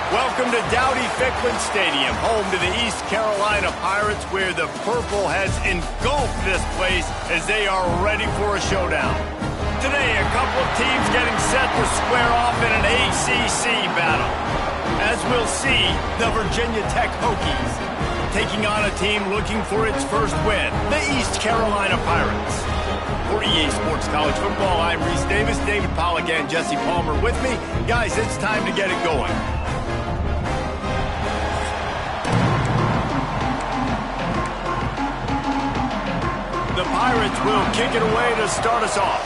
Welcome to Dowdy-Ficklen Stadium, home to the East Carolina Pirates, where the purple has engulfed this place as they are ready for a showdown. Today, a couple of teams getting set to square off in an ACC battle. As we'll see, the Virginia Tech Hokies taking on a team looking for its first win, the East Carolina Pirates. For EA Sports College Football, I'm Reese Davis, David Pollack, and Jesse Palmer with me. Guys, it's time to get it going. The Pirates will kick it away to start us off.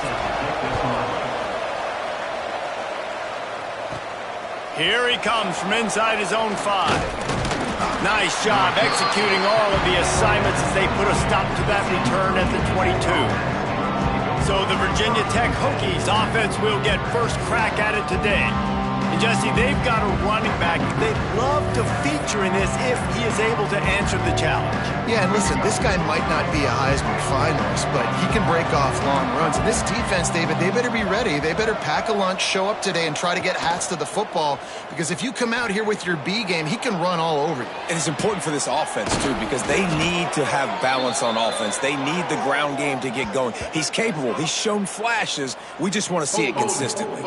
Here he comes from inside his own 5. Nice job executing all of the assignments as they put a stop to that return at the 22. So the Virginia Tech Hokies offense will get first crack at it today. And Jesse, they've got a running back they'd love to feature in this if he is able to answer the challenge. Yeah, and listen, this guy might not be a Heisman finalist, but he can break off long runs. And this defense, David, they better be ready. They better pack a lunch, show up today, and try to get hats to the football. Because if you come out here with your B game, he can run all over you. And it's important for this offense, too, because they need to have balance on offense. They need the ground game to get going. He's capable. He's shown flashes. We just want to see it consistently.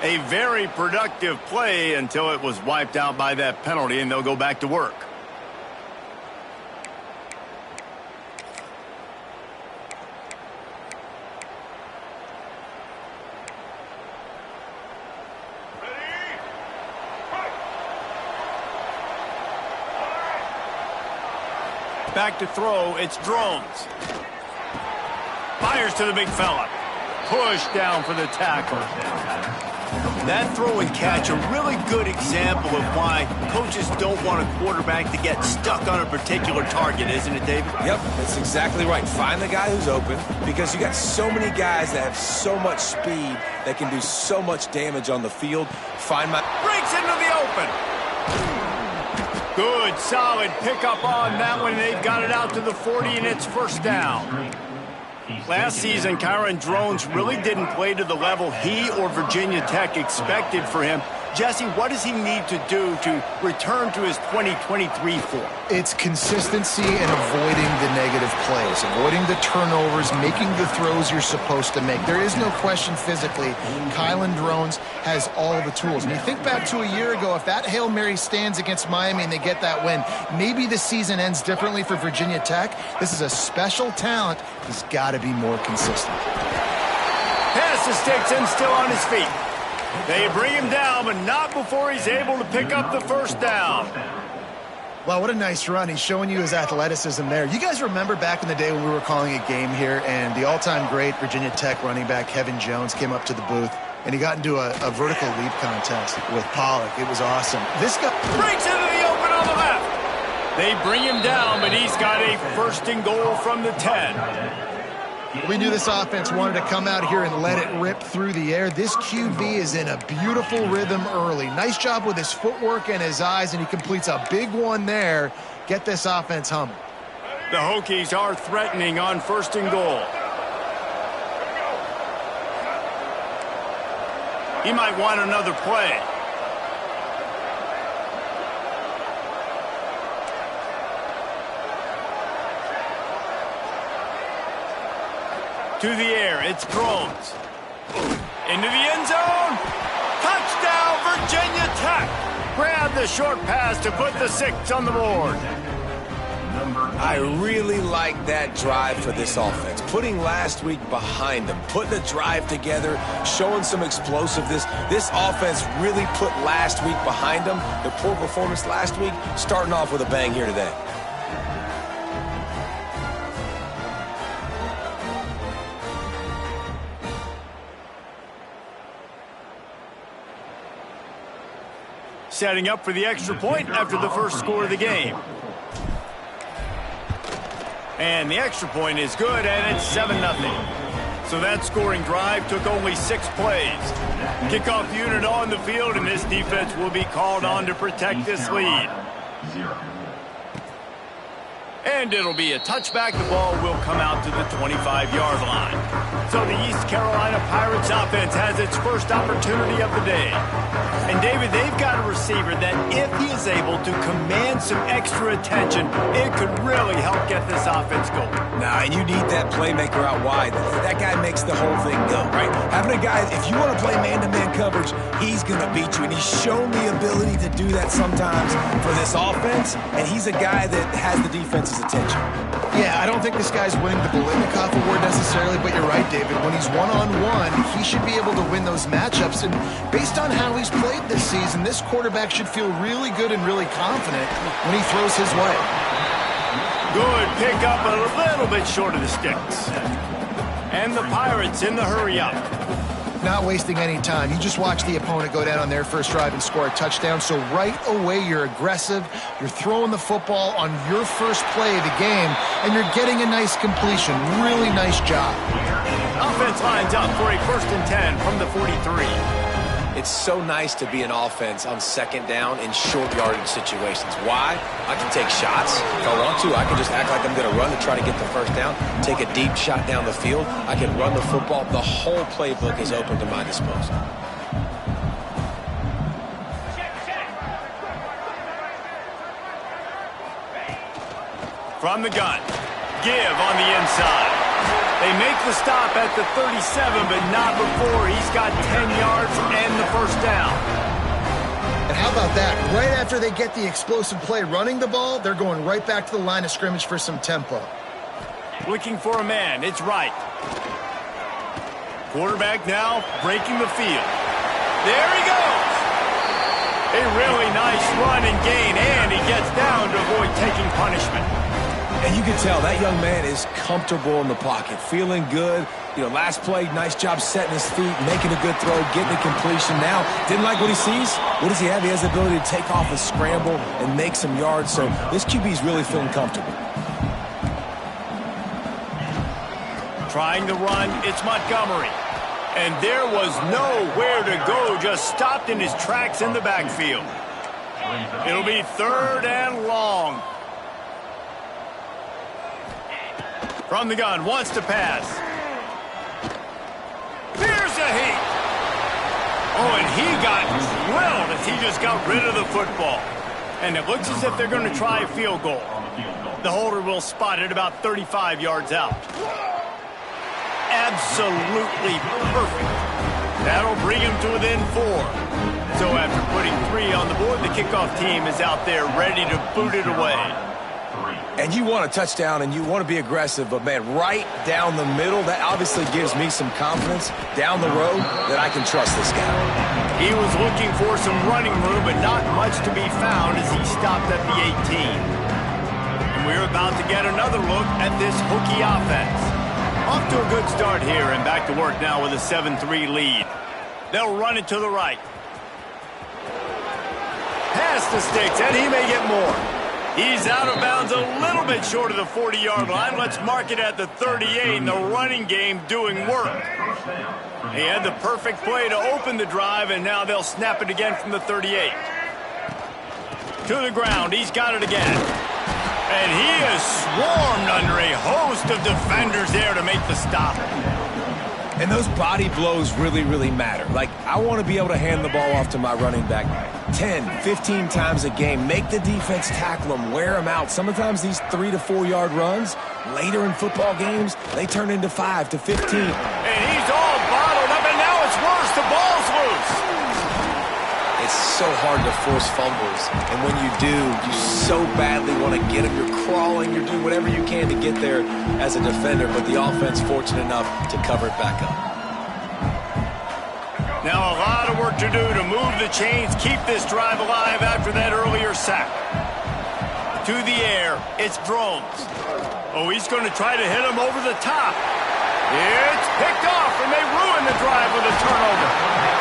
A very productive play until it was wiped out by that penalty, and they'll go back to work. Back to throw, it's Drones. Fires to the big fella. Push down for the tackle. That throw and catch, a really good example of why coaches don't want a quarterback to get stuck on a particular target, isn't it, David? Yep, that's exactly right. Find the guy who's open, because you got so many guys that have so much speed that can do so much damage on the field. Breaks into the open. Good, solid pickup on that one. They've got it out to the 40, and it's first down. Last season, Kyron Drones really didn't play to the level he or Virginia Tech expected for him. Jesse, what does he need to do to return to his 2023 form? It's consistency and avoiding the negative plays, avoiding the turnovers, making the throws you're supposed to make. There is no question physically, Kyron Drones has all the tools. And you think back to a year ago, if that Hail Mary stands against Miami and they get that win, maybe the season ends differently for Virginia Tech. This is a special talent. He's got to be more consistent. Pass to Sticks and still on his feet. They bring him down, but not before he's able to pick up the first down. Wow, what a nice run. He's showing you his athleticism there. You guys remember back in the day when we were calling a game here and the all-time great Virginia Tech running back Kevin Jones came up to the booth and he got into a vertical leap contest with Pollack. It was awesome. This guy breaks into the open on the left. They bring him down, but he's got a first and goal from the 10. We knew this offense wanted to come out here and let it rip through the air. This QB is in a beautiful rhythm early. Nice job with his footwork and his eyes, and he completes a big one there. Get this offense humming. The Hokies are threatening on first and goal. He might want another play. To the air, it's Drones. Into the end zone. Touchdown, Virginia Tech. Grab the short pass to put the 6 on the board. I really like that drive for this offense. Putting last week behind them, putting a drive together, showing some explosiveness. This offense really put last week behind them. The poor performance last week, starting off with a bang here today. Setting up for the extra point after the first score of the game. And the extra point is good, and it's 7-0. So that scoring drive took only 6 plays. Kickoff unit on the field, and this defense will be called on to protect this lead. And it'll be a touchback. The ball will come out to the 25-yard line. So the East Carolina Pirates offense has its first opportunity of the day. And David, they've got a receiver that if he is able to command some extra attention, it could really help get this offense going. Nah, and you need that playmaker out wide. That guy makes the whole thing go, right? Having a guy, if you want to play man-to-man coverage, he's going to beat you. And he's shown the ability to do that sometimes for this offense, and he's a guy that has the defense's attention. Yeah, I don't think this guy's winning the Biletnikoff Award necessarily, but you're right, David. When he's one-on-one, he should be able to win those matchups. And based on how he's played this season, this quarterback should feel really good and really confident when he throws his way. Good pick up, a little bit short of the sticks. And the Pirates in the hurry-up. Not wasting any time. You just watch the opponent go down on their first drive and score a touchdown. So right away, you're aggressive. You're throwing the football on your first play of the game, and you're getting a nice completion. Really nice job. Offense lines up for a 1st and 10 from the 43. It's so nice to be an offense on 2nd down in short yardage situations. Why? I can take shots. If I want to, I can just act like I'm going to run to try to get the 1st down, take a deep shot down the field. I can run the football. The whole playbook is open to my disposal. From the gun, give on the inside. They make the stop at the 37, but not before he's got 10 yards and the 1st down. And how about that? Right after they get the explosive play running the ball, they're going right back to the line of scrimmage for some tempo. Looking for a man. It's right. Quarterback now breaking the field. There he goes. A really nice run and gain, and he gets down to avoid taking punishment. And you can tell that young man is comfortable in the pocket, feeling good. You know, last play, nice job setting his feet, making a good throw, getting a completion. Now, didn't like what he sees. What does he have? He has the ability to take off and scramble and make some yards. So this QB is really feeling comfortable. Trying to run, it's Montgomery. And there was nowhere to go, just stopped in his tracks in the backfield. It'll be 3rd and long. From the gun, wants to pass. Here's a heat. Oh, and he got drilled as he just got rid of the football. And it looks as if they're going to try a field goal. The holder will spot it about 35 yards out. Absolutely perfect. That'll bring him to within 4. So after putting 3 on the board, the kickoff team is out there ready to boot it away. And you want a touchdown and you want to be aggressive, but man, right down the middle, that obviously gives me some confidence down the road that I can trust this guy. He was looking for some running room, but not much to be found as he stopped at the 18. And we're about to get another look at this Hokie offense. Off to a good start here and back to work now with a 7-3 lead. They'll run it to the right. Pass the sticks, and he may get more. He's out of bounds a little bit short of the 40-yard line. Let's mark it at the 38, and the running game doing work. He had the perfect play to open the drive, and now they'll snap it again from the 38. To the ground, he's got it again. And he is swarmed under a host of defenders there to make the stop. And those body blows really, really matter. Like, I want to be able to hand the ball off to my running back 10, 15 times a game. Make the defense tackle them, wear them out. Sometimes these 3 to 4 yard runs, later in football games, they turn into 5 to 15. And he's all bottled up, and now it's worse. The ball's loose. It's so hard to force fumbles. And when you do, you so badly want to get them. You're crawling, you're doing whatever you can to get there as a defender, but the offense fortunate enough to cover it back up. Now a lot of work to do to move the chains, keep this drive alive after that earlier sack. To the air, it's Drones. Oh, he's going to try to hit him over the top. It's picked off, and they ruin the drive with a turnover.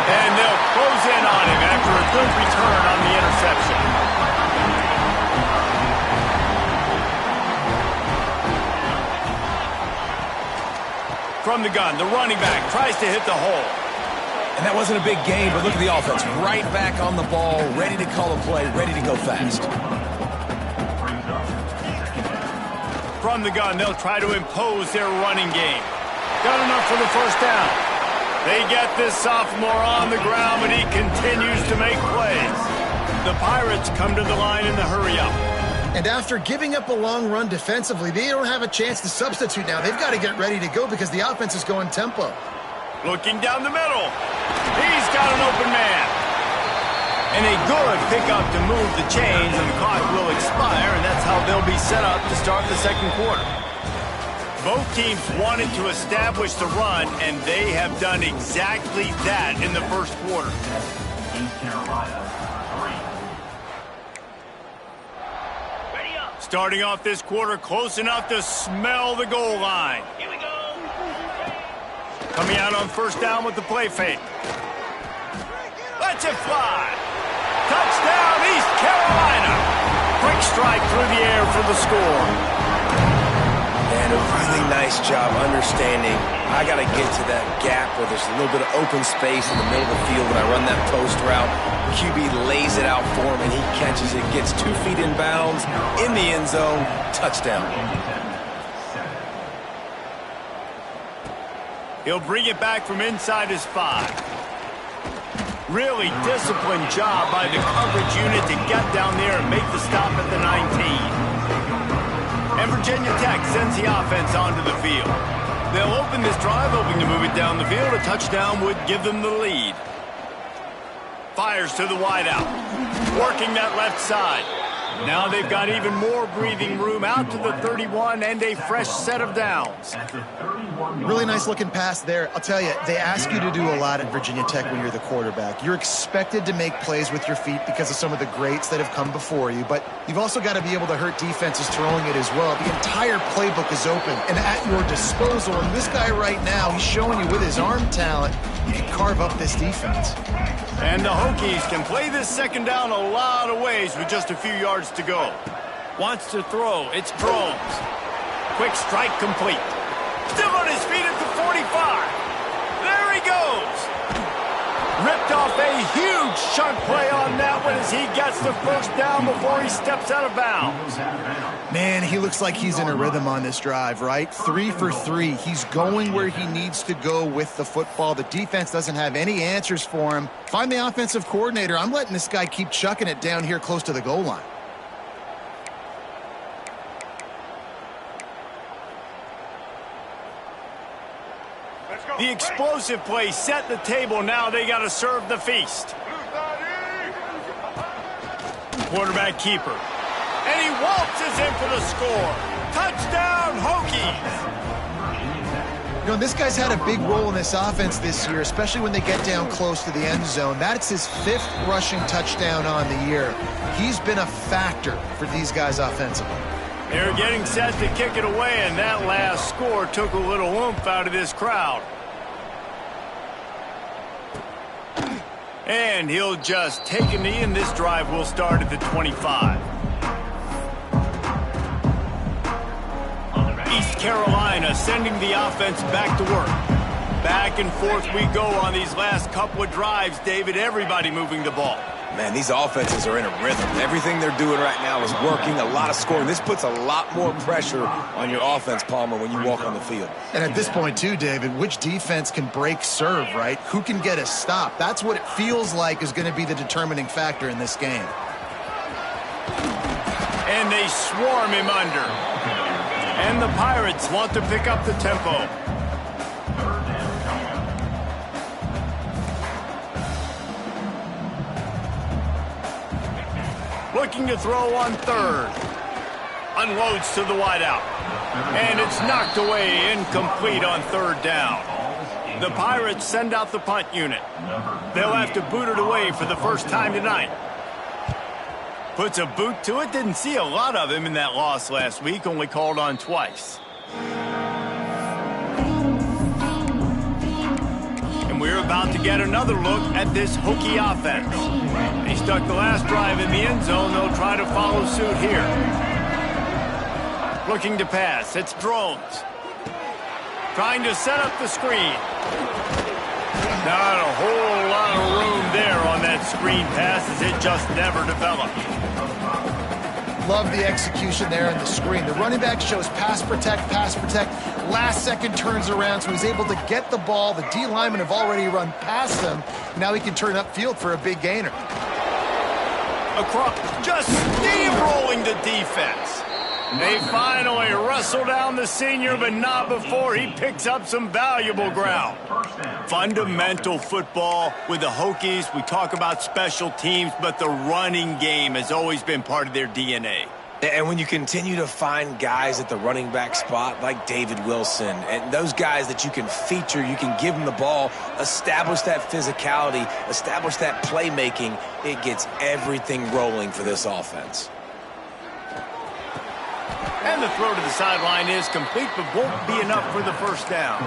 And they'll close in on him after a good return on the interception. From the gun, the running back tries to hit the hole. And that wasn't a big gain, but look at the offense. Right back on the ball, ready to call a play, ready to go fast. From the gun, they'll try to impose their running game. Got enough for the first down. They get this sophomore on the ground, but he continues to make plays. The Pirates come to the line in the hurry-up. And after giving up a long run defensively, they don't have a chance to substitute now. They've got to get ready to go because the offense is going tempo. Looking down the middle. He's got an open man. And a good pickup to move the chains, and the clock will expire, and that's how they'll be set up to start the second quarter. Both teams wanted to establish the run, and they have done exactly that in the first quarter. Starting off this quarter close enough to smell the goal line. Here we go. Coming out on first down with the play fake. Let's it fly. Touchdown, East Carolina. Quick strike through the air for the score. And a really nice job understanding I got to get to that gap where there's a little bit of open space in the middle of the field when I run that post route. QB lays it out for him, and he catches it, gets 2 feet in bounds, in the end zone, touchdown. He'll bring it back from inside his 5. Really disciplined job by the coverage unit to get down there and make the stop at the 19. And Virginia Tech sends the offense onto the field. They'll open this drive, hoping to move it down the field. A touchdown would give them the lead. Fires to the wideout. Working that left side. Now they've got even more breathing room out to the 31 and a fresh set of downs. Really nice looking pass there. I'll tell you, they ask you to do a lot at Virginia Tech when you're the quarterback. You're expected to make plays with your feet because of some of the greats that have come before you, but you've also got to be able to hurt defenses throwing it as well. The entire playbook is open and at your disposal, and this guy right now, he's showing you with his arm talent, he can carve up this defense. And the Hokies can play this second down a lot of ways with just a few yards to go. Wants to throw. It's Drones. Quick strike complete. Still on his feet at the 45. There he goes. Ripped off a huge chunk play on that one as he gets the first down before he steps out of bounds. Man, he looks like he's in a rhythm on this drive, right? 3 for 3. He's going where he needs to go with the football. The defense doesn't have any answers for him. Find the offensive coordinator. I'm letting this guy keep chucking it down here close to the goal line. The explosive play set the table. Now they got to serve the feast. Quarterback keeper. And he waltzes in for the score. Touchdown, Hokies. You know, this guy's had a big role in this offense this year, especially when they get down close to the end zone. That's his 5th rushing touchdown on the year. He's been a factor for these guys offensively. They're getting set to kick it away, and that last score took a little oomph out of this crowd. And he'll just take a knee, and this drive will start at the 25. East Carolina sending the offense back to work. Back and forth we go on these last couple of drives, David. Everybody moving the ball. Man, these offenses are in a rhythm. Everything they're doing right now is working, a lot of scoring. This puts a lot more pressure on your offense, Palmer, when you walk on the field. And at this point, too, David, which defense can break serve, right? Who can get a stop? That's what it feels like is going to be the determining factor in this game. And they swarm him under. And the Pirates want to pick up the tempo. Looking to throw on third. Unloads to the wideout. And it's knocked away, incomplete on third down. The Pirates send out the punt unit. They'll have to boot it away for the first time tonight. Puts a boot to it. Didn't see a lot of him in that loss last week. Only called on twice. And we're about to get another look at this Hokie offense. They stuck the last drive in the end zone. They'll try to follow suit here. Looking to pass. It's Drones. Trying to set up the screen. Not a whole lot of room there on that screen pass as it just never developed. love the execution there on the screen. The running back shows pass protect, last second turns around, so he's able to get the ball. The D linemen have already run past him. Now he can turn upfield for a big gainer. Across, just steamrolling the defense. They finally wrestle down the senior, but not before he picks up some valuable ground. Fundamental football with the Hokies. We talk about special teams, but the running game has always been part of their DNA. And when you continue to find guys at the running back spot like David Wilson and those guys that you can feature, you can give them the ball, establish that physicality, establish that playmaking, it gets everything rolling for this offense. And the throw to the sideline is complete, but won't be enough for the first down.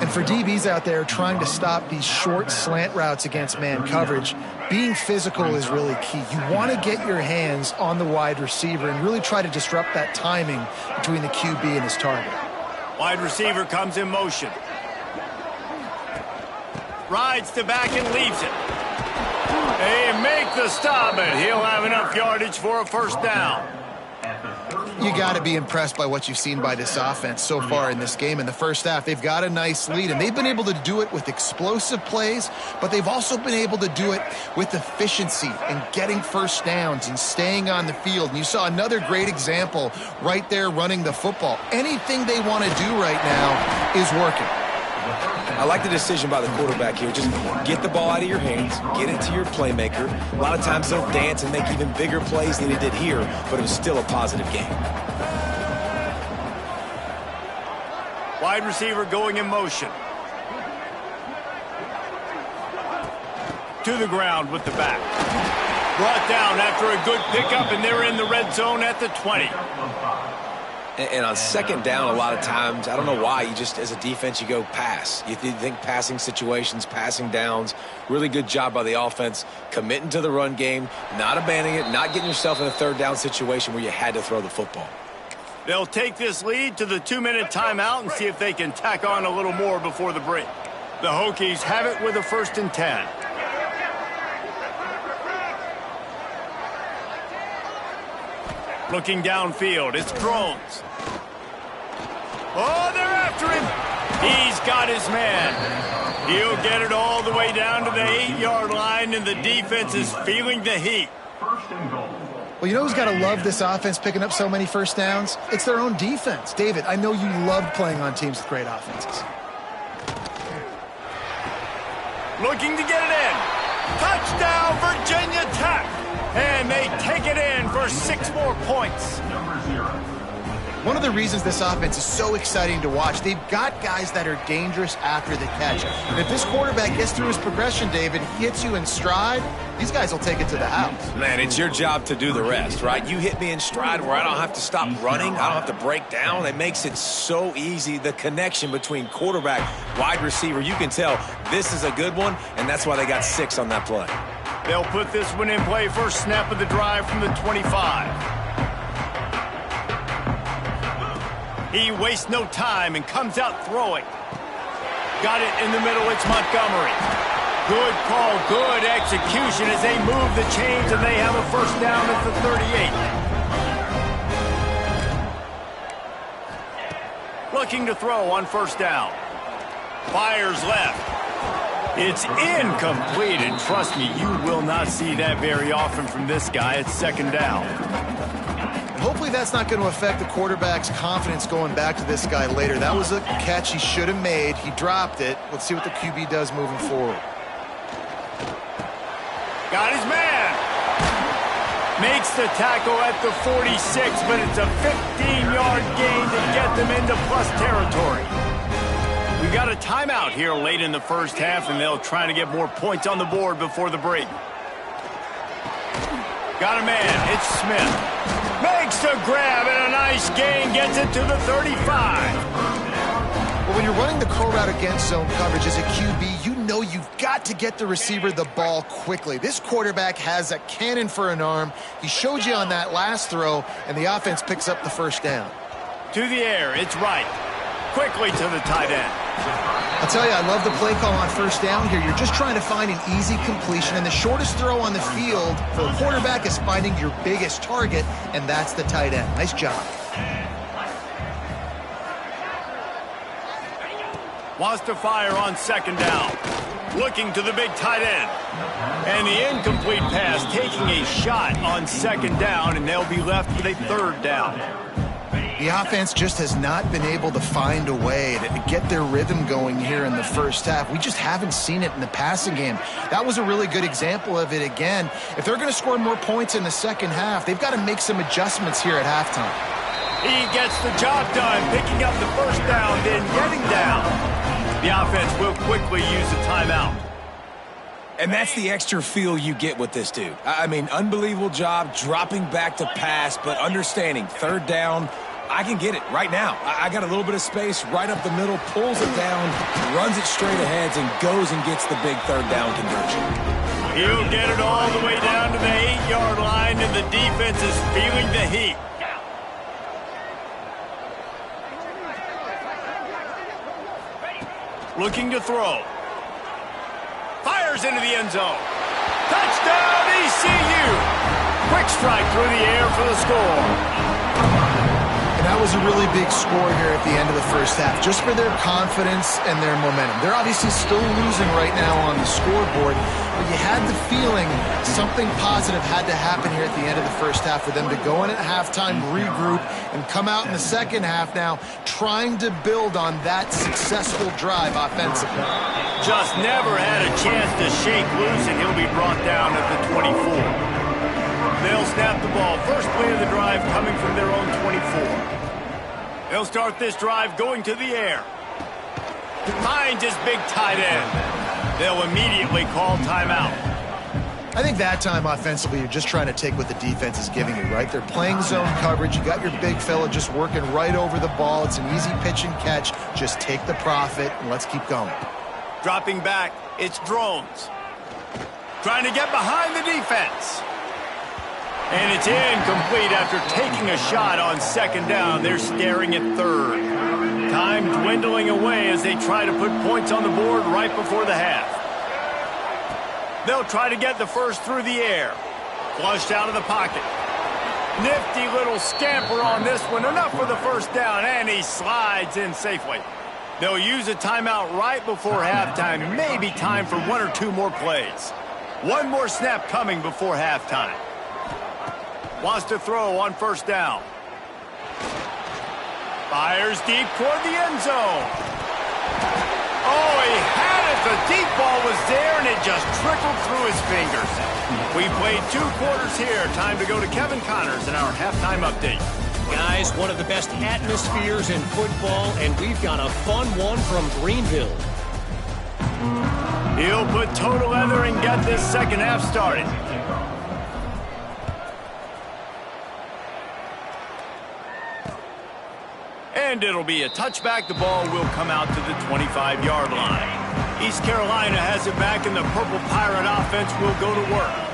And for DBs out there trying to stop these short slant routes against man coverage, being physical is really key. You want to get your hands on the wide receiver and really try to disrupt that timing between the QB and his target. Wide receiver comes in motion. Rides to back and leaves it. They make the stop, and he'll have enough yardage for a first down. You got to be impressed by what you've seen by this offense so far in this game. In the first half, they've got a nice lead, and they've been able to do it with explosive plays, but they've also been able to do it with efficiency and getting first downs and staying on the field. And you saw another great example right there running the football. Anything they want to do right now is working. I like the decision by the quarterback here. Just get the ball out of your hands, get it to your playmaker. A lot of times they'll dance and make even bigger plays than he did here, but it was still a positive game. Wide receiver going in motion. To the ground with the back. Brought down after a good pickup, and they're in the red zone at the 20. And on second down, a lot of times, I don't know why, you just, as a defense, you go pass. You think passing situations, passing downs. Really good job by the offense, committing to the run game, not abandoning it, not getting yourself in a third down situation where you had to throw the football. They'll take this lead to the 2-minute timeout and see if they can tack on a little more before the break. The Hokies have it with a 1st and 10. Looking downfield, it's Drones. Oh, they're after him. He's got his man. He'll get it all the way down to the 8-yard line, and the defense is feeling the heat. Well, you know who's got to love this offense picking up so many first downs? It's their own defense. David, I know you loved playing on teams with great offenses. Looking to get it in. Touchdown, Virginia Tech. And they take it in for 6 more points. One of the reasons this offense is so exciting to watch, they've got guys that are dangerous after the catch. And if this quarterback gets through his progression, David, he hits you in stride, these guys will take it to the house. Man, it's your job to do the rest, right? You hit me in stride where I don't have to stop running. I don't have to break down. It makes it so easy. The connection between quarterback, wide receiver, you can tell this is a good one, and that's why they got 6 on that play. They'll put this one in play. First snap of the drive from the 25. He wastes no time and comes out throwing. Got it in the middle. It's Montgomery. Good call, good execution as they move the chains, and they have a first down at the 38. Looking to throw on first down. Fires left. It's incomplete, and trust me, you will not see that very often from this guy. It's second down. Hopefully that's not going to affect the quarterback's confidence going back to this guy later. That was a catch he should have made. He dropped it. Let's see what the QB does moving forward. Got his man. Makes the tackle at the 46, but it's a 15-yard gain to get them into plus territory. We've got a timeout here late in the first half, and they'll try to get more points on the board before the break. Got a man. It's Smith. Makes the grab, and a nice gain. Gets it to the 35. Well, when you're running the curl route against zone coverage as a QB, you know you've got to get the receiver the ball quickly. This quarterback has a cannon for an arm. He showed you on that last throw, and the offense picks up the first down. To the air. It's right. Quickly to the tight end. I'll tell you, I love the play call on first down here. You're just trying to find an easy completion, and the shortest throw on the field for a quarterback is finding your biggest target, and that's the tight end. Nice job. Wants to fire on second down. Looking to the big tight end. And the incomplete pass taking a shot on second down, and they'll be left with a third down. The offense just has not been able to find a way to get their rhythm going here in the first half. We just haven't seen it in the passing game. That was a really good example of it again. If they're going to score more points in the second half, they've got to make some adjustments here at halftime. He gets the job done, picking up the first down, then getting down. The offense will quickly use a timeout. And that's the extra feel you get with this dude. I mean, unbelievable job dropping back to pass, but understanding third down, I can get it right now. I got a little bit of space right up the middle, pulls it down, runs it straight ahead, and goes and gets the big third down conversion. He'll get it all the way down to the 8-yard line, and the defense is feeling the heat. Looking to throw. Fires into the end zone. Touchdown, ECU! Quick strike through the air for the score. And that was a really big score here at the end of the first half, just for their confidence and their momentum. They're obviously still losing right now on the scoreboard, but you had the feeling something positive had to happen here at the end of the first half for them to go in at halftime, regroup, and come out in the second half now trying to build on that successful drive offensively. Just never had a chance to shake loose, and he'll be brought down at the 24. They'll snap the ball. First play of the drive coming from their own 24. They'll start this drive going to the air. Finds his big tight end. They'll immediately call timeout. I think that time offensively, you're just trying to take what the defense is giving you, right? They're playing zone coverage. You got your big fella just working right over the ball. It's an easy pitch and catch. Just take the profit and let's keep going. Dropping back, it's Drones. Trying to get behind the defense. And it's incomplete after taking a shot on second down. They're staring at third. Time dwindling away as they try to put points on the board right before the half. They'll try to get the first through the air. Flushed out of the pocket. Nifty little scamper on this one. Enough for the first down, and he slides in safely. They'll use a timeout right before halftime. Maybe time for one or two more plays. One more snap coming before halftime. Wants to throw on first down. Fires deep toward the end zone. Oh, he had it. The deep ball was there, and it just trickled through his fingers. We played 2 quarters here. Time to go to Kevin Connors in our halftime update. Guys, one of the best atmospheres in football, and we've got a fun one from Greenville. He'll put toe to leather and get this second half started. And it'll be a touchback. The ball will come out to the 25-yard line. East Carolina has it back, and the Purple Pirate offense will go to work.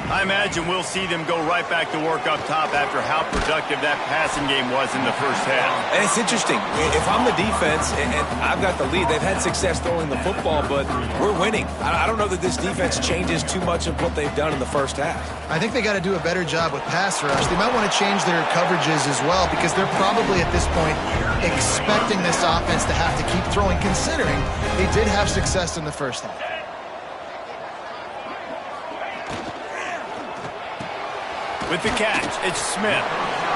I imagine we'll see them go right back to work up top after how productive that passing game was in the first half. And it's interesting. If I'm the defense and I've got the lead, they've had success throwing the football, but we're winning. I don't know that this defense changes too much of what they've done in the first half. I think they got to do a better job with pass rush. They might want to change their coverages as well, because they're probably at this point expecting this offense to have to keep throwing, considering they did have success in the first half. With the catch, it's Smith.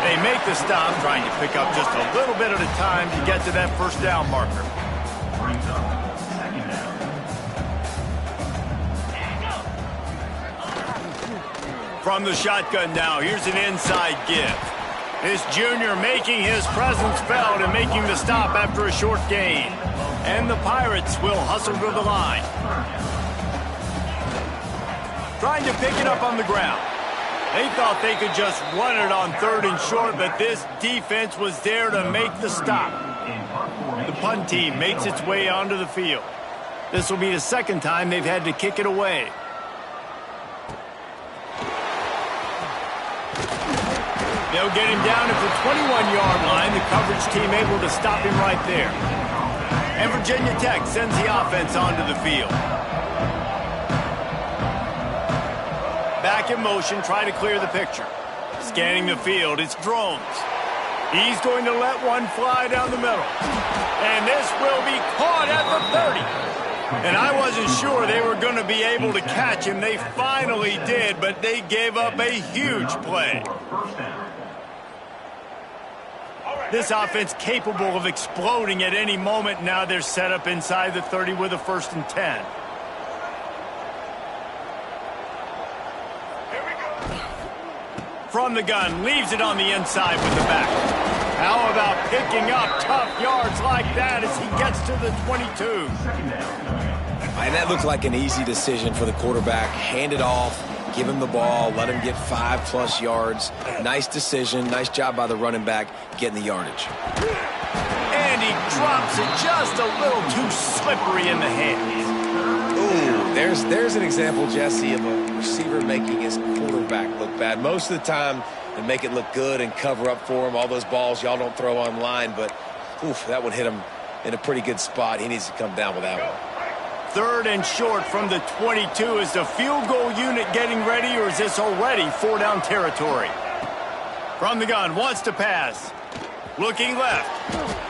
They make the stop, trying to pick up just a little bit at a time to get to that first down marker. From the shotgun now, here's an inside give. This junior making his presence felt and making the stop after a short gain. And the Pirates will hustle to the line. Trying to pick it up on the ground. They thought they could just run it on third and short, but this defense was there to make the stop. The punt team makes its way onto the field. This will be the second time they've had to kick it away. They'll get him down at the 21-yard line. The coverage team able to stop him right there. And Virginia Tech sends the offense onto the field. Back in motion, try to clear the picture. Scanning the field, it's Drones. He's going to let one fly down the middle. And this will be caught at the 30. And I wasn't sure they were going to be able to catch him. They finally did, but they gave up a huge play. This offense capable of exploding at any moment. Now they're set up inside the 30 with a 1st and 10. From the gun, leaves it on the inside with the back. How about picking up tough yards like that as he gets to the 22? And that looked like an easy decision for the quarterback. Hand it off, give him the ball, let him get 5+ yards. Nice decision, nice job by the running back getting the yardage. And he drops it just a little too slippery in the hands. Ooh, there's an example, Jesse, of a receiver making his quarterback look bad. Most of the time, they make it look good and cover up for him. All those balls y'all don't throw online, but oof, that one hit him in a pretty good spot. He needs to come down with that one. 3rd and short from the 22. Is the field goal unit getting ready, or is this already 4-down territory? From the gun, wants to pass. Looking left.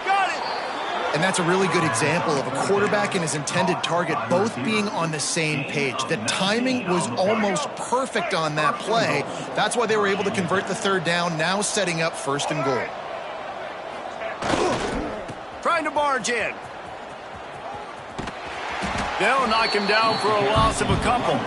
Got it! And that's a really good example of a quarterback and his intended target both being on the same page. The timing was almost perfect on that play. That's why they were able to convert the 3rd down, now setting up 1st and goal. Trying to barge in. They'll knock him down for a loss of a couple.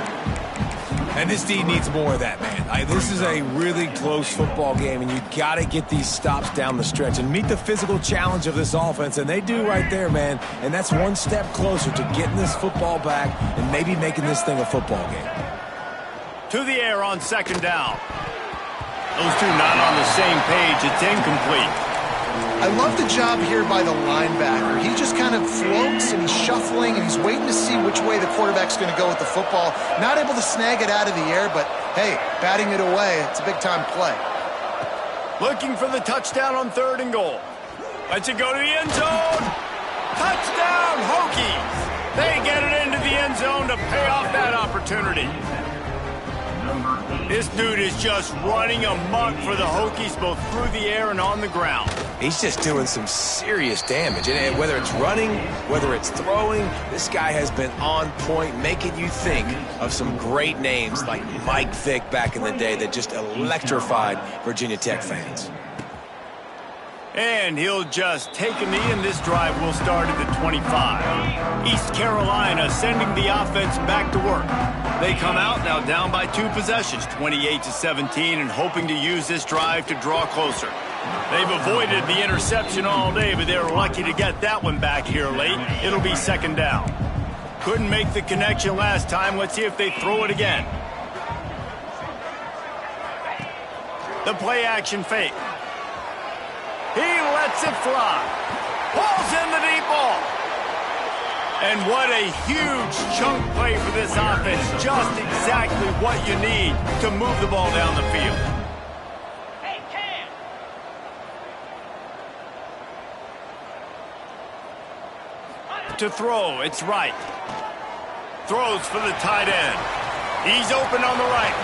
And this D needs more of that, man. This is a really close football game, and you got to get these stops down the stretch and meet the physical challenge of this offense, and they do right there, man. And that's one step closer to getting this football back and maybe making this thing a football game. To the air on 2nd down. Those two not on the same page. It's incomplete. I love the job here by the linebacker. He just kind of floats and he's shuffling and he's waiting to see which way the quarterback's going to go with the football. Not able to snag it out of the air, but hey, batting it away, it's a big-time play. Looking for the touchdown on 3rd and goal. Lets it go to the end zone. Touchdown, Hokies. They get it into the end zone to pay off that opportunity. This dude is just running amok for the Hokies, both through the air and on the ground. He's just doing some serious damage. And whether it's running, whether it's throwing, this guy has been on point, making you think of some great names like Mike Vick back in the day that just electrified Virginia Tech fans. And he'll just take a knee, and this drive will start at the 25. East Carolina sending the offense back to work. They come out now down by 2 possessions, 28-17, and hoping to use this drive to draw closer. They've avoided the interception all day, but they're lucky to get that one back here late. It'll be 2nd down. Couldn't make the connection last time. Let's see if they throw it again. The play action fake. He lets it fly. Pulls in the deep ball. And what a huge chunk play for this offense. Just exactly what you need to move the ball down the field. Hey, Ncaa. To throw, it's right. Throws for the tight end. He's open on the right.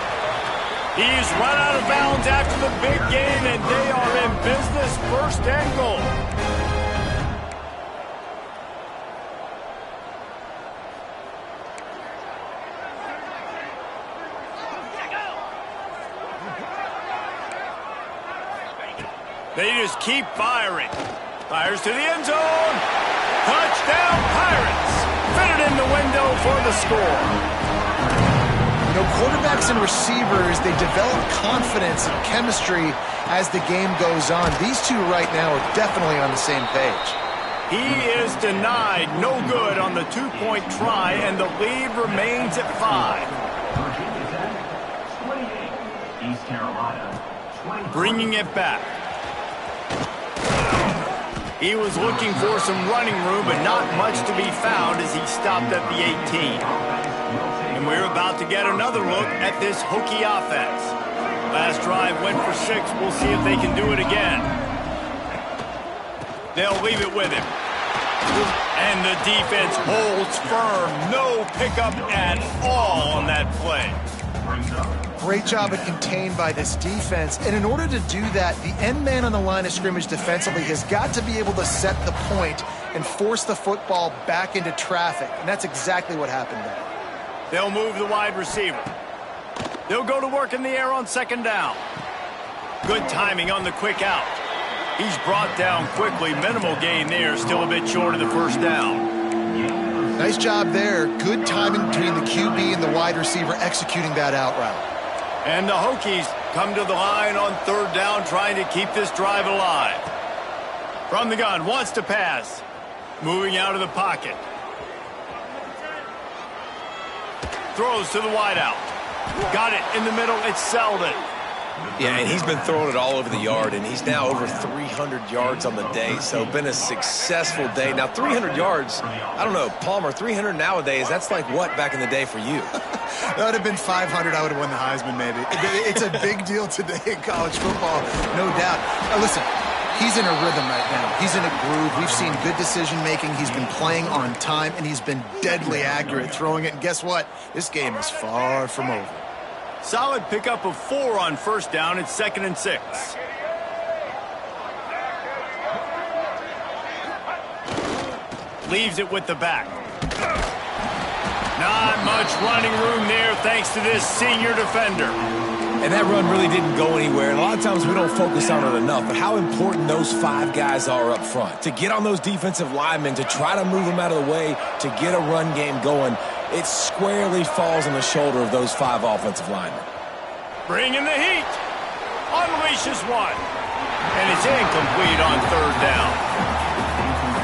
He's run out of bounds after the big game, and they are in business, 1st and goal. They just keep firing. Fires to the end zone. Touchdown, Pirates. Fitted in the window for the score. You know, quarterbacks and receivers, they develop confidence and chemistry as the game goes on. These two right now are definitely on the same page. He is denied no good on the 2-point try, and the lead remains at 5. East Carolina. Bringing it back. He was looking for some running room, but not much to be found as he stopped at the 18. And we're about to get another look at this Hokie offense. Last drive went for 6. We'll see if they can do it again. They'll leave it with him. And the defense holds firm. No pickup at all on that play. Great job at contained by this defense. And in order to do that, the end man on the line of scrimmage defensively has got to be able to set the point and force the football back into traffic. And that's exactly what happened there. They'll move the wide receiver. They'll go to work in the air on second down. Good timing on the quick out. He's brought down quickly. Minimal gain there. Still a bit short of the first down. Nice job there. Good timing between the QB and the wide receiver executing that out route. And the Hokies come to the line on third down, trying to keep this drive alive. From the gun, wants to pass. Moving out of the pocket. Throws to the wideout. Got it in the middle. It's Selden. Yeah, and he's been throwing it all over the yard, and he's now over 300 yards on the day, so been a successful day. Now, 300 yards, I don't know, Palmer, 300 nowadays, that's like what back in the day for you? That would have been 500. I would have won the Heisman, maybe. It's a big deal today in college football, no doubt. Now, listen, he's in a rhythm right now. He's in a groove. We've seen good decision-making. He's been playing on time, and he's been deadly accurate throwing it. And guess what? This game is far from over. Solid pickup of 4 on first down. It's 2nd and 6. Leaves it with the back. Not much running room there thanks to this senior defender. And that run really didn't go anywhere. And a lot of times we don't focus on it enough, but how important those 5 guys are up front. To get on those defensive linemen, to try to move them out of the way, to get a run game going, it squarely falls on the shoulder of those 5 offensive linemen. Bringing the heat. Unleashes one. And it's incomplete on third down.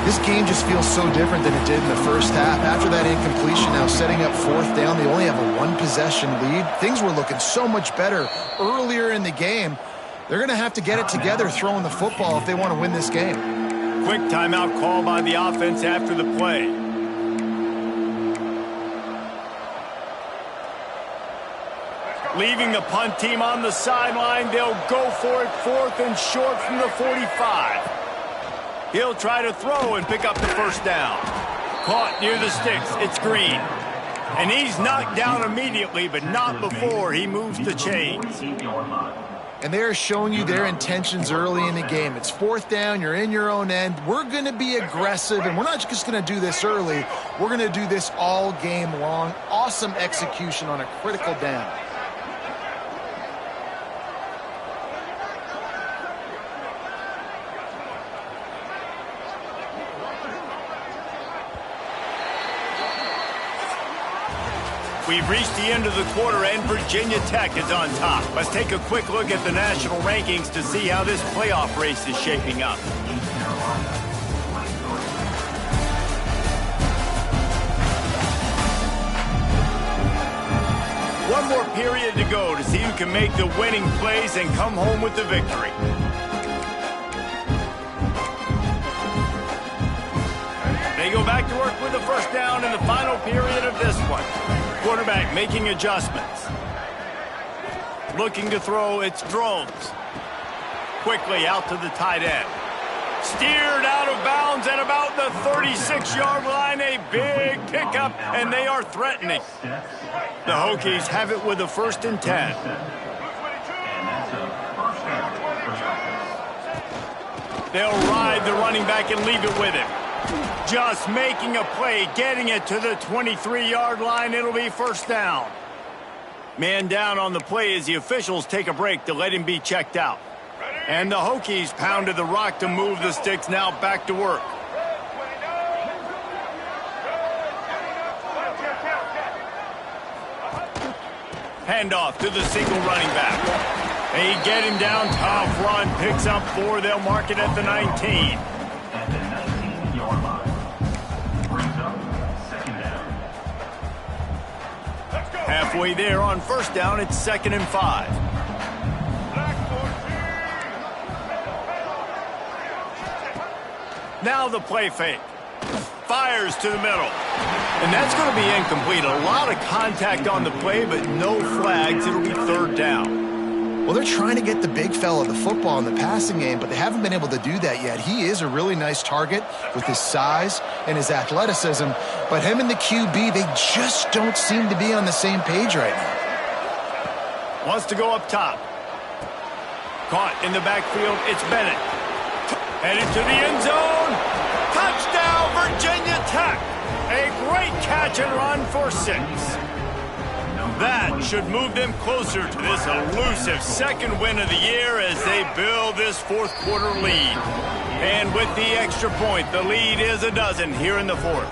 This game just feels so different than it did in the first half. After that incompletion, now setting up fourth down, they only have a 1-possession lead. Things were looking so much better earlier in the game. They're going to have to get it together throwing the football if they want to win this game. Quick timeout call by the offense after the play. Leaving the punt team on the sideline. They'll go for it 4th and short from the 45. He'll try to throw and pick up the first down. Caught near the sticks. It's Green. And he's knocked down immediately, but not before he moves the chains. And they are showing you their intentions early in the game. It's 4th down. You're in your own end. We're going to be aggressive, and we're not just going to do this early. We're going to do this all game long. Awesome execution on a critical down. We've reached the end of the quarter, and Virginia Tech is on top. Let's take a quick look at the national rankings to see how this playoff race is shaping up. One more period to go to see who can make the winning plays and come home with the victory. They go back to work with the first down in the final period of this one. Quarterback making adjustments. Looking to throw, it's Drones. Quickly out to the tight end. Steered out of bounds at about the 36-yard line. A big pickup, and they are threatening. The Hokies have it with a 1st and 10. They'll ride the running back and leave it with him. Just making a play, getting it to the 23-yard line. It'll be first down. Man down on the play as the officials take a break to let him be checked out. And the Hokies pounded the rock to move the sticks, now back to work. Handoff to the single running back. They get him down, tough run, picks up 4. They'll mark it at the 19. Halfway there on first down, it's 2nd and 5. Now the play fake. Fires to the middle. And that's going to be incomplete. A lot of contact on the play, but no flags. It'll be 3rd down. Well, they're trying to get the big fella the football in the passing game, but they haven't been able to do that yet. He is a really nice target with his size and his athleticism, but him and the QB, they just don't seem to be on the same page right now. Wants to go up top. Caught in the backfield, it's Bennett. Headed to the end zone. Touchdown, Virginia Tech. A great catch and run for 6. That should move them closer to this elusive second win of the year as they build this fourth quarter lead. And with the extra point, the lead is a dozen here in the fourth.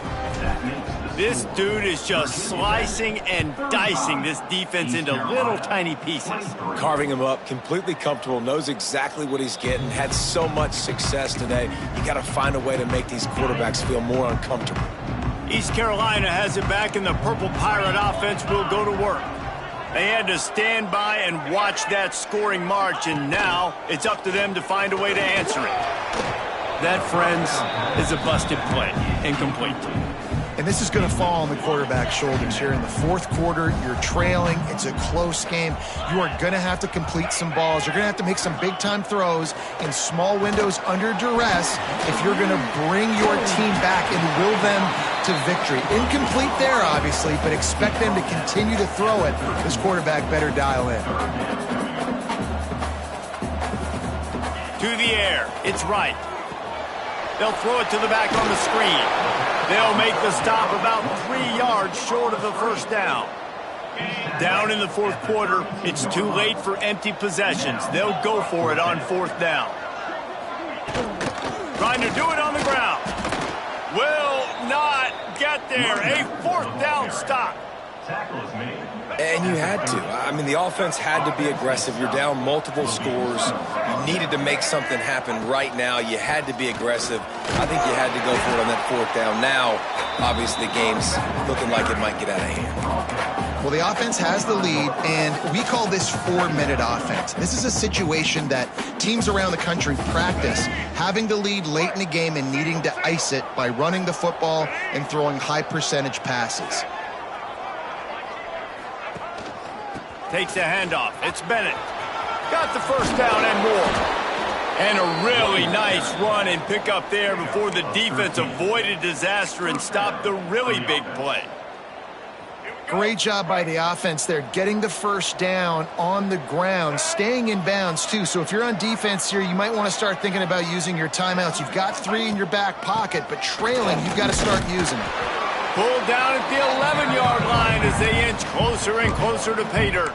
This dude is just slicing and dicing this defense into little tiny pieces. Carving him up, completely comfortable, knows exactly what he's getting, had so much success today. You got to find a way to make these quarterbacks feel more uncomfortable. East Carolina has it back, and the Purple Pirate offense will go to work. They had to stand by and watch that scoring march, and now it's up to them to find a way to answer it. That, friends, is a busted play. Incomplete. And this is going to fall on the quarterback's shoulders here in the fourth quarter. You're trailing. It's a close game. You are going to have to complete some balls. You're going to have to make some big-time throws in small windows under duress if you're going to bring your team back and will them to victory. Incomplete there, obviously, but expect them to continue to throw it. This quarterback better dial in. To the air. It's right. They'll throw it to the back on the screen. They'll make the stop about 3 yards short of the first down. Down in the fourth quarter, it's too late for empty possessions. They'll go for it on fourth down. Trying to do it on the ground. Will not get there. A fourth down stop. And you had to. I mean, the offense had to be aggressive. You're down multiple scores. You needed to make something happen right now. You had to be aggressive. I think you had to go for it on that fourth down. Now, obviously, the game's looking like it might get out of hand. Well, the offense has the lead, and we call this 4-minute offense. This is a situation that teams around the country practice, having the lead late in the game and needing to ice it by running the football and throwing high-percentage passes. Takes a handoff. It's Bennett. Got the first down and more. And a really nice run and pick up there before the defense avoided disaster and stopped the really big play. Great job by the offense there, getting the first down on the ground, staying in bounds too. So if you're on defense here, you might want to start thinking about using your timeouts. You've got 3 in your back pocket, but trailing, you've got to start using them. Pulled down at the 11-yard line as they inch closer and closer to pay dirt.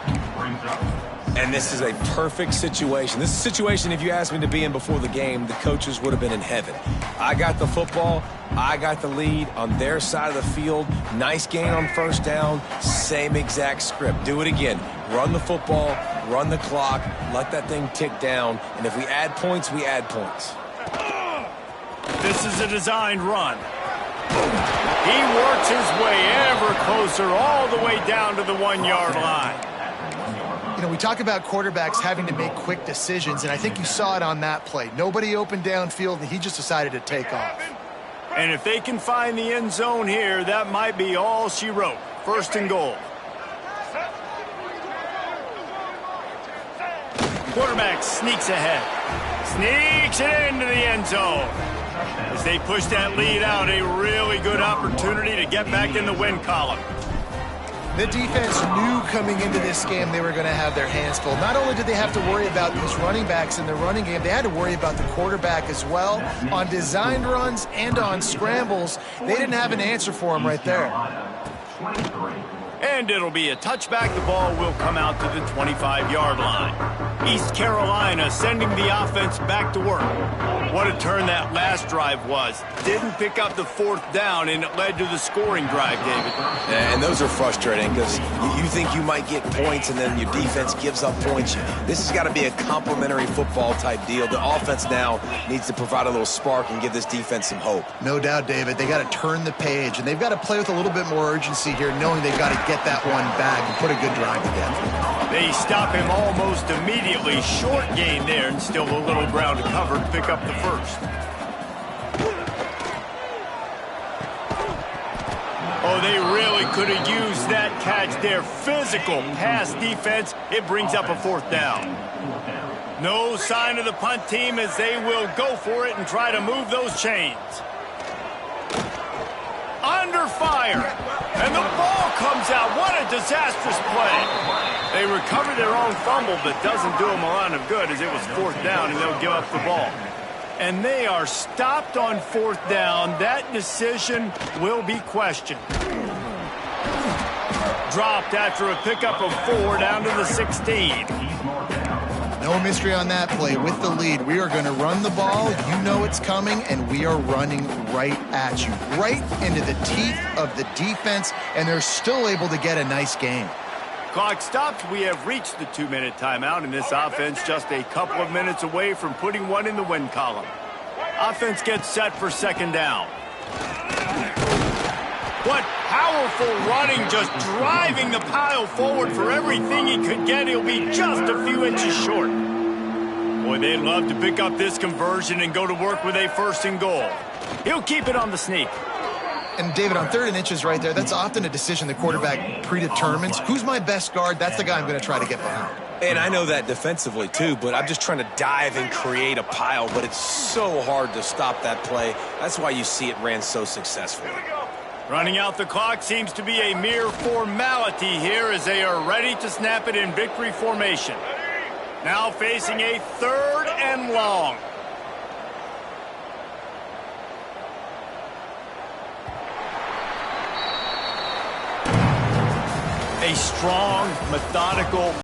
And this is a perfect situation. This is a situation, if you asked me to be in before the game, the coaches would have been in heaven. I got the football. I got the lead on their side of the field. Nice gain on first down. Same exact script. Do it again. Run the football, run the clock, let that thing tick down. And if we add points, we add points. This is a designed run. He works his way ever closer all the way down to the 1-yard line. You know, we talk about quarterbacks having to make quick decisions, and I think you saw it on that play. Nobody opened downfield, and he just decided to take off. And if they can find the end zone here, that might be all she wrote. First and goal. Quarterback sneaks ahead. Sneaks it into the end zone. As they push that lead out, a really good opportunity to get back in the win column. The defense knew coming into this game they were going to have their hands full. Not only did they have to worry about these running backs in the running game, they had to worry about the quarterback as well. On designed runs and on scrambles, they didn't have an answer for him right there. And it'll be a touchback. The ball will come out to the 25-yard line. East Carolina sending the offense back to work. What a turn that last drive was. Didn't pick up the fourth down, and it led to the scoring drive, David. And those are frustrating because you think you might get points, and then your defense gives up points. This has got to be a complimentary football type deal. The offense now needs to provide a little spark and give this defense some hope. No doubt, David. They got to turn the page, and they've got to play with a little bit more urgency here, knowing they've got to get that one back and put a good drive together. They stop him almost immediately. Short gain there, and still a little ground to cover to pick up the first. Oh, they really could have used that catch there. Physical pass defense. It brings up a 4th down. No sign of the punt team as they will go for it and try to move those chains. Under fire. And the ball comes out. What a disastrous play. They recover their own fumble, but doesn't do them a lot of good as it was 4th down and they'll give up the ball. And they are stopped on 4th down. That decision will be questioned. Dropped after a pickup of 4 down to the 16. No mystery on that play. With the lead, we are going to run the ball. You know it's coming, and we are running right at you, right into the teeth of the defense, and they're still able to get a nice game. Clock stops. We have reached the 2-minute timeout, and this offense just a couple of minutes away from putting one in the win column. Offense gets set for 2nd down. What powerful running, just driving the pile forward for everything he could get. He'll be just a few inches short. Boy, they'd love to pick up this conversion and go to work with a 1st and goal. He'll keep it on the sneak. And, David, on 3rd and inches right there, that's often a decision the quarterback predetermines. Who's my best guard? That's the guy I'm going to try to get behind. And I know that defensively, too, but I'm just trying to dive and create a pile, but it's so hard to stop that play. That's why you see it ran so successfully. Running out the clock seems to be a mere formality here as they are ready to snap it in victory formation. Now facing a 3rd and long. A strong, methodical